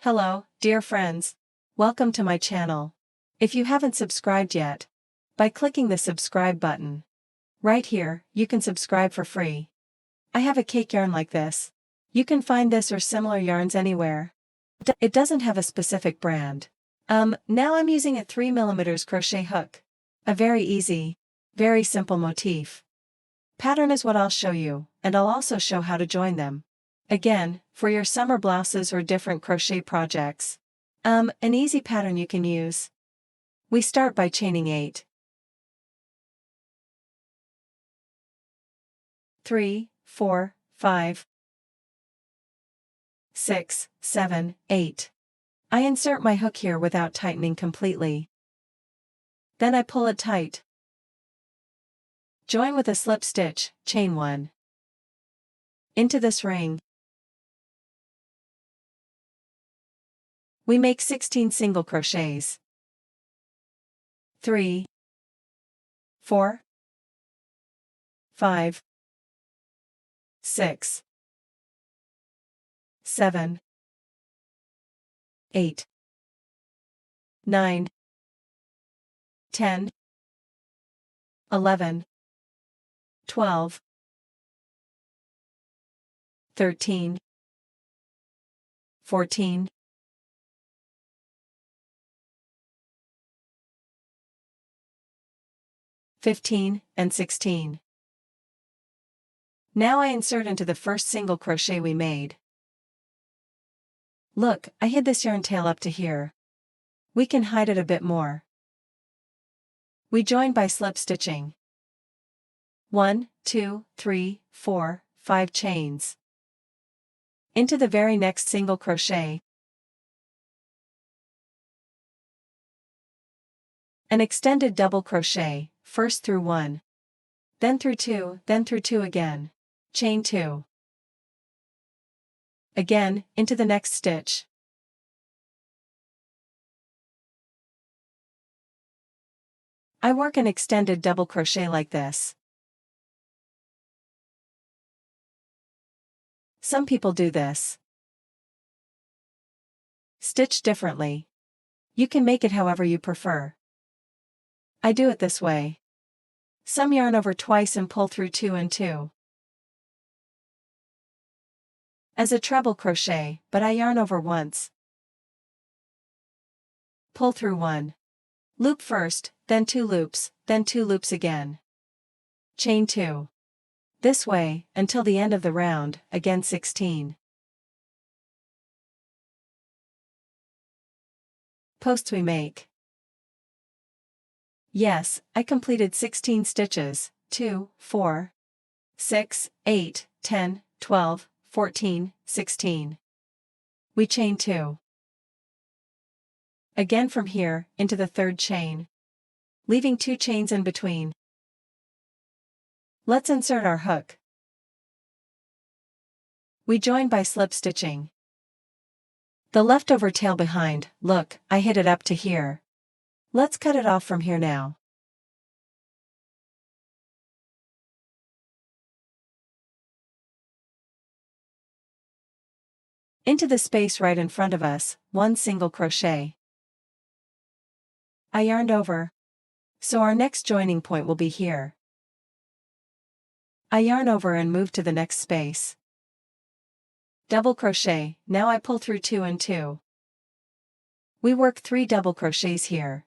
Hello, dear friends. Welcome to my channel. If you haven't subscribed yet, by clicking the subscribe button right here, you can subscribe for free. I have a cake yarn like this. You can find this or similar yarns anywhere. It doesn't have a specific brand. Now I'm using a 3mm crochet hook. A very easy, very simple motif. Pattern is what I'll show you, and I'll also show how to join them. Again, for your summer blouses or different crochet projects. An easy pattern you can use. We start by chaining 8. 3, 4, 5, 6, 7, 8. I insert my hook here without tightening completely. Then I pull it tight. Join with a slip stitch, chain 1. Into this ring, we make 16 single crochets. 3, 4, 5, 6, 7, 8, 9, 10, 11, 12, 13, 14, 15, and 16. Now I insert into the first single crochet we made. Look, I hid this yarn tail up to here. We can hide it a bit more. We join by slip stitching. 1, 2, 3, 4, 5 chains. Into the very next single crochet. An extended double crochet, first through 1. Then through 2, then through 2 again. Chain 2. Again, into the next stitch. I work an extended double crochet like this. Some people do this. Stitch differently. You can make it however you prefer. I do it this way. Some yarn over twice and pull through 2 and 2. As a treble crochet, but I yarn over once. Pull through 1. Loop first, then 2 loops, then 2 loops again. Chain 2. This way, until the end of the round, again 16. Posts we make. Yes, I completed 16 stitches, 2, 4, 6, 8, 10, 12, 14, 16. We chain 2. Again from here, into the third chain. Leaving 2 chains in between. Let's insert our hook. We join by slip stitching. The leftover tail behind, look, I hid it up to here. Let's cut it off from here now. Into the space right in front of us, 1 single crochet. I yarned over. So our next joining point will be here. I yarn over and move to the next space. Double crochet, now I pull through 2 and 2. We work 3 double crochets here.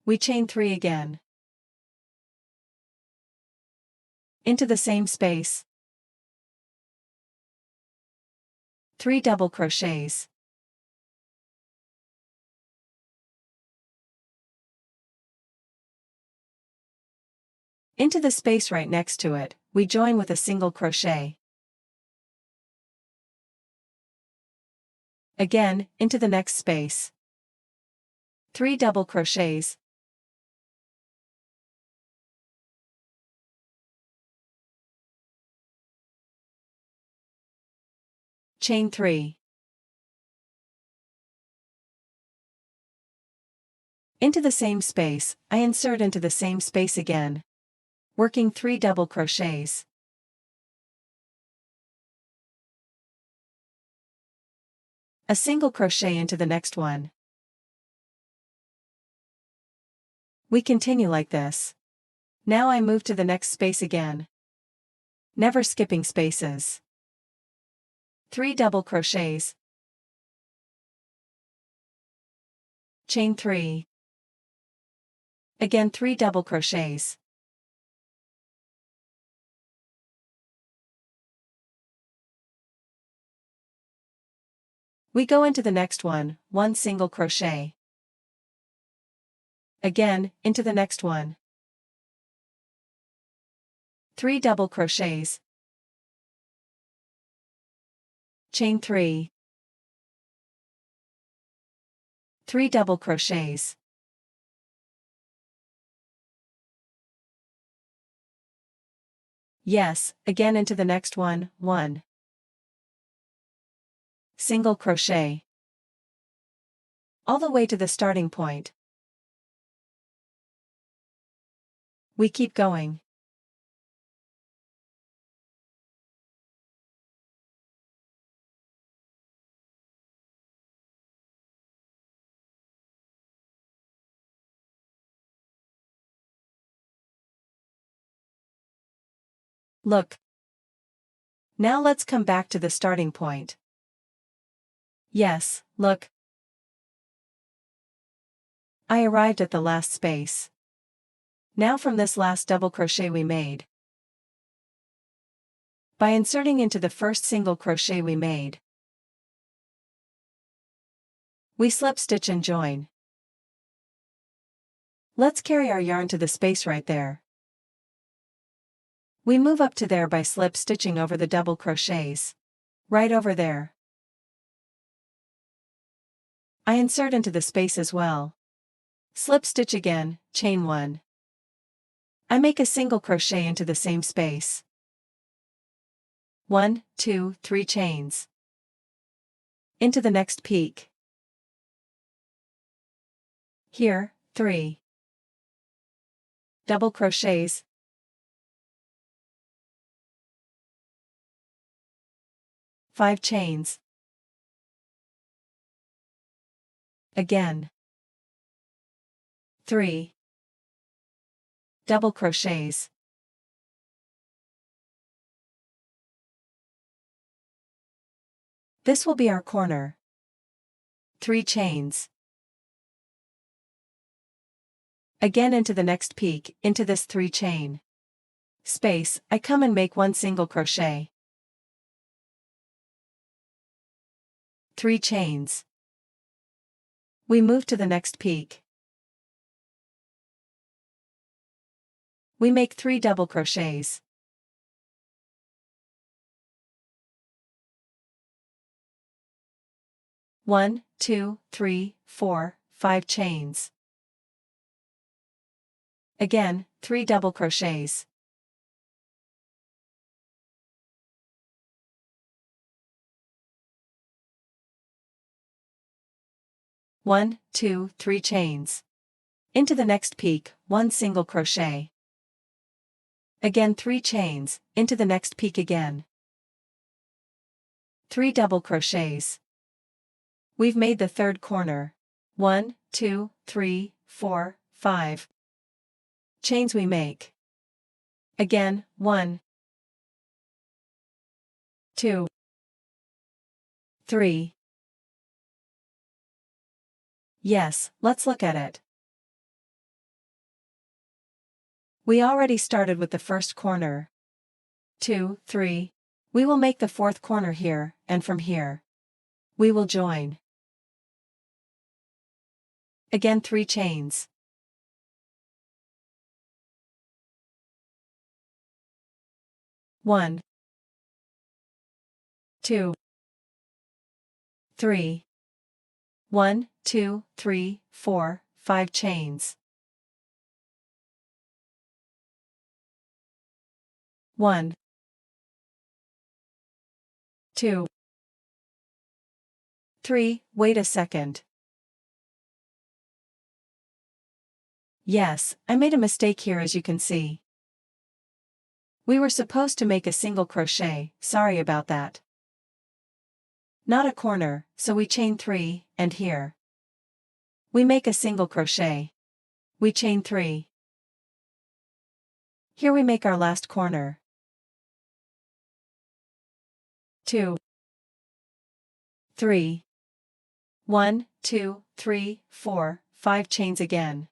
We chain 3 again. Into the same space. 3 double crochets. Into the space right next to it, we join with a single crochet. Again, into the next space. 3 double crochets. Chain 3. Into the same space, I insert into the same space again. Working 3 double crochets. A single crochet into the next one. We continue like this. Now I move to the next space again. Never skipping spaces. 3 double crochets. Chain 3. Again 3 double crochets. We go into the next one, 1 single crochet. Again, into the next one. 3 double crochets. Chain 3. 3 double crochets. Yes, again into the next one, 1 single crochet. All the way to the starting point. We keep going. Look. Now let's come back to the starting point. Yes, look. I arrived at the last space. Now from this last double crochet we made, by inserting into the first single crochet we made, we slip stitch and join. Let's carry our yarn to the space right there. We move up to there by slip stitching over the double crochets. Right over there. I insert into the space as well. Slip stitch again, chain 1. I make a single crochet into the same space. 1, 2, 3 chains. Into the next peak. Here, 3 double crochets. 5 chains. Again. 3 double crochets. This will be our corner. 3 chains. Again into the next peak, into this 3 chain space, I come and make 1 single crochet. 3 chains. We move to the next peak. We make 3 double crochets. 1, 2, 3, 4, 5 chains. Again, 3 double crochets. One, 2, 3 chains. Into the next peak, 1 single crochet. Again 3 chains, into the next peak again. 3 double crochets. We've made the third corner. 1, 2, 3, 4, 5 chains we make. Again, 1, 2, 3. Yes, let's look at it. We already started with the first corner. 2, 3. We will make the fourth corner here, and from here we will join. Again 3 chains. One, 2, 3. 1, 2, 3, 4, 5 chains. 1, 2, 3. Wait a second. Yes, I made a mistake here, as you can see. We were supposed to make a single crochet, sorry about that. not a corner, so we chain 3, and here we make a single crochet. We chain 3. Here we make our last corner. 2, 3, 1, 2, 3, 4, 5 chains again.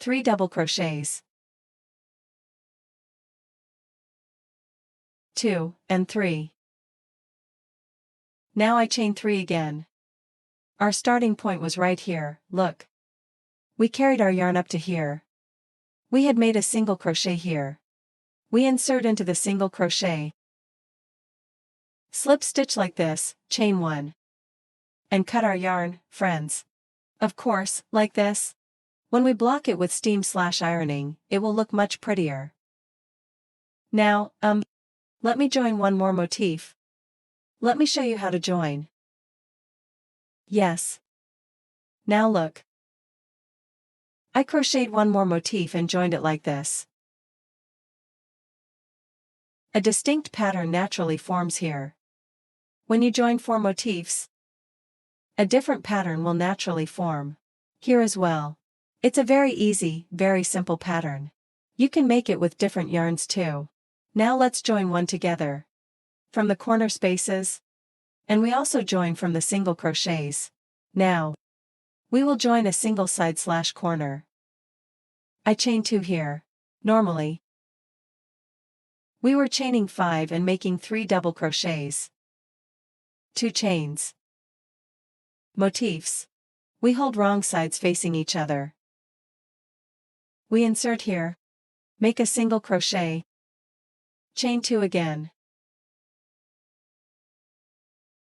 3 double crochets. 2, and 3. Now I chain 3 again. Our starting point was right here, look. We carried our yarn up to here. We had made a single crochet here. We insert into the single crochet. Slip stitch like this, chain 1. And cut our yarn, friends. Of course, like this. When we block it with steam/ironing, it will look much prettier. Now, let me join one more motif. Let me show you how to join. Yes. Now look. I crocheted one more motif and joined it like this. A distinct pattern naturally forms here. When you join 4 motifs, a different pattern will naturally form here as well. It's a very easy, very simple pattern. You can make it with different yarns too. Now let's join one together from the corner spaces, and we also join from the single crochets. Now we will join a single side/corner. I chain 2 here. Normally we were chaining 5 and making 3 double crochets. 2 chains. Motifs. We hold wrong sides facing each other. We insert here. Make a single crochet. Chain 2 again.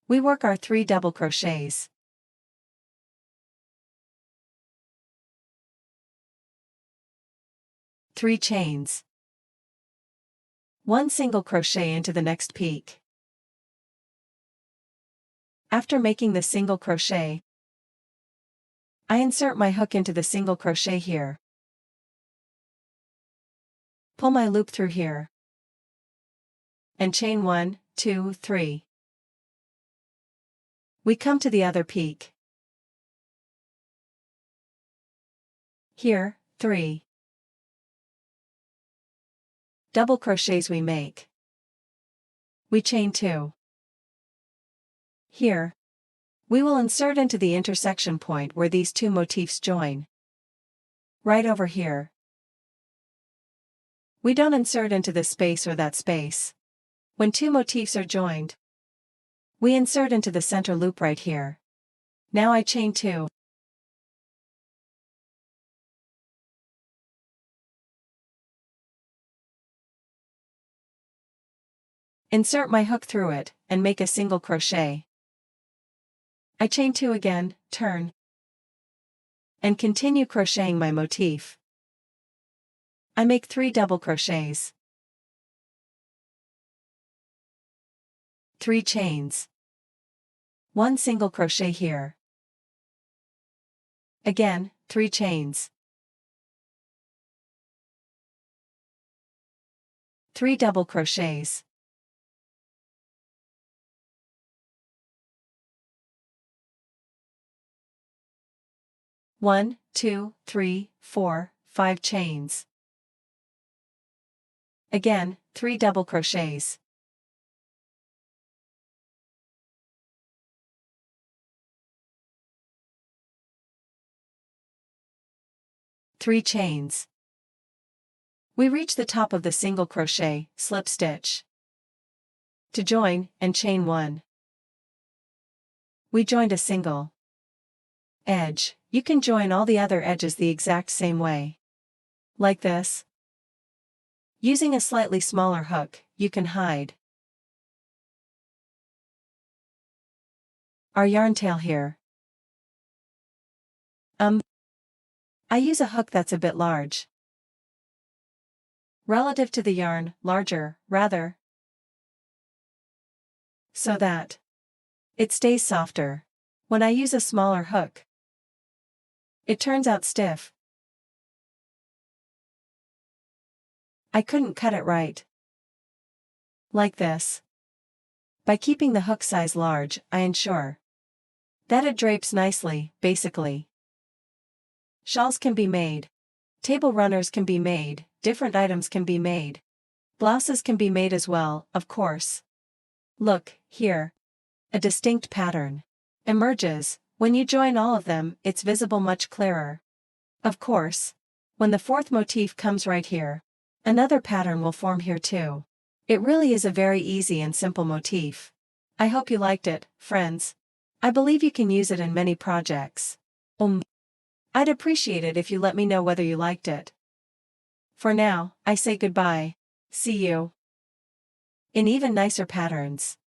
We work our 3 double crochets. Three chains. 1 single crochet into the next peak. After making the single crochet, I insert my hook into the single crochet here. Pull my loop through here. And chain 1, 2, 3. We come to the other peak. Here, 3 double crochets we make. We chain 2. Here, we will insert into the intersection point where these 2 motifs join. Right over here. We don't insert into this space or that space. When 2 motifs are joined, we insert into the center loop right here. Now I chain 2. Insert my hook through it, and make a single crochet. I chain 2 again, turn, and continue crocheting my motif. I make 3 double crochets. 3 chains. 1 single crochet here. Again, 3 chains. 3 double crochets. 1, 2, 3, 4, 5 chains. Again, 3 double crochets. 3 chains. We reach the top of the single crochet, slip stitch. To join, and chain 1. We joined a single edge. You can join all the other edges the exact same way. Like this. Using a slightly smaller hook, you can hide our yarn tail here. I use a hook that's a bit large. Relative to the yarn, larger, rather. So that it stays softer. When I use a smaller hook, it turns out stiff. I couldn't cut it right. Like this. By keeping the hook size large, I ensure that it drapes nicely, basically. Shawls can be made. Table runners can be made, different items can be made. Blouses can be made as well, of course. Look, here. A distinct pattern emerges. When you join all of them, it's visible much clearer. Of course. When the fourth motif comes right here, another pattern will form here too. It really is a very easy and simple motif. I hope you liked it, friends. I believe you can use it in many projects. I'd appreciate it if you let me know whether you liked it. For now, I say goodbye. See you in even nicer patterns.